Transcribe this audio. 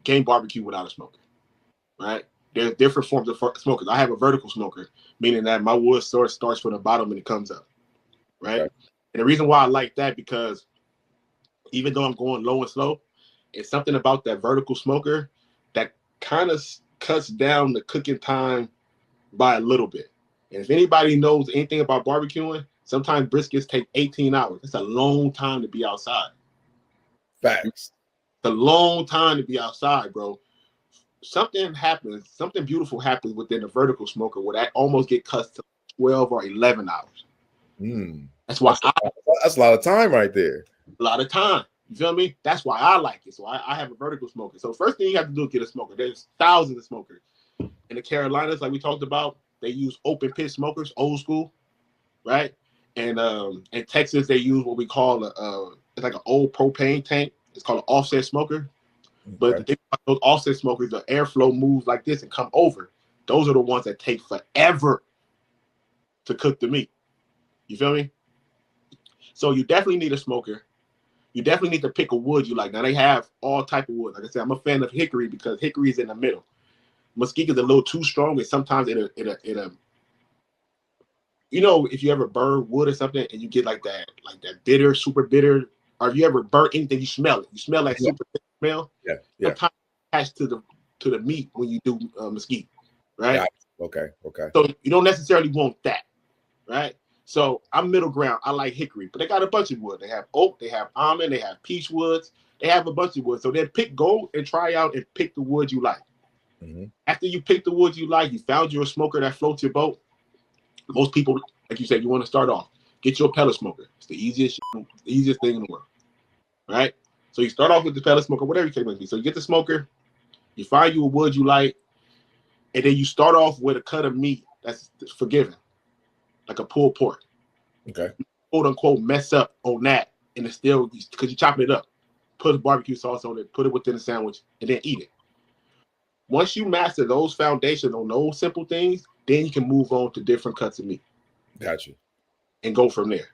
can't barbecue without a smoker, right? There's different forms of smokers. I have a vertical smoker, meaning that my wood source starts from the bottom and it comes up, right? Okay. And the reason why I like that, because even though I'm going low and slow, it's something about that vertical smoker that kind of cuts down the cooking time by a little bit. And if anybody knows anything about barbecuing, sometimes briskets take 18 hours. It's a long time to be outside. Facts. It's a long time to be outside, bro. Something happens, something beautiful happens within the vertical smoker where that almost get cut to 12 or 11 hours. That's why that's a lot of time right there. A lot of time. You feel me? That's why I like it. So I have a vertical smoker. So first thing you have to do is get a smoker. There's thousands of smokers. In the Carolinas, like we talked about, they use open pit smokers, old school, right? And in Texas, they use what we call it's like an old propane tank. It's called an offset smoker. Okay. But the thing about those offset smokers, the airflow moves like this and come over. Those are the ones that take forever to cook the meat. You feel me? So you definitely need a smoker. You definitely need to pick a wood you like. Now they have all type of wood. Like I said, I'm a fan of hickory because hickory is in the middle. Mesquite is a little too strong, and sometimes it'll you know, if you ever burn wood or something and you get like that bitter, super bitter, or if you ever burn anything, you smell it. You smell that super bitter smell. Yeah. Sometimes attached to the meat when you do mesquite, right? Yeah. Okay. So you don't necessarily want that, right? So I'm middle ground. I like hickory, but they got a bunch of wood. They have oak, they have almond, they have peach woods. They have a bunch of wood. So then go and try out and pick the wood you like. Mm-hmm. After you pick the wood you like, you found your smoker that floats your boat. Most people, like you said, you want to start off. Get your pellet smoker. It's the easiest thing in the world, right? So you start off with the pellet smoker, whatever you take. So you get the smoker, you find you a wood you like, and then you start off with a cut of meat that's forgiving, like a pulled pork. Okay. Quote unquote mess up on that, and it's still because you chopping it up, put a barbecue sauce on it, put it within the sandwich, and then eat it. Once you master those foundations on those simple things, then you can move on to different cuts of meat. Gotcha. And go from there.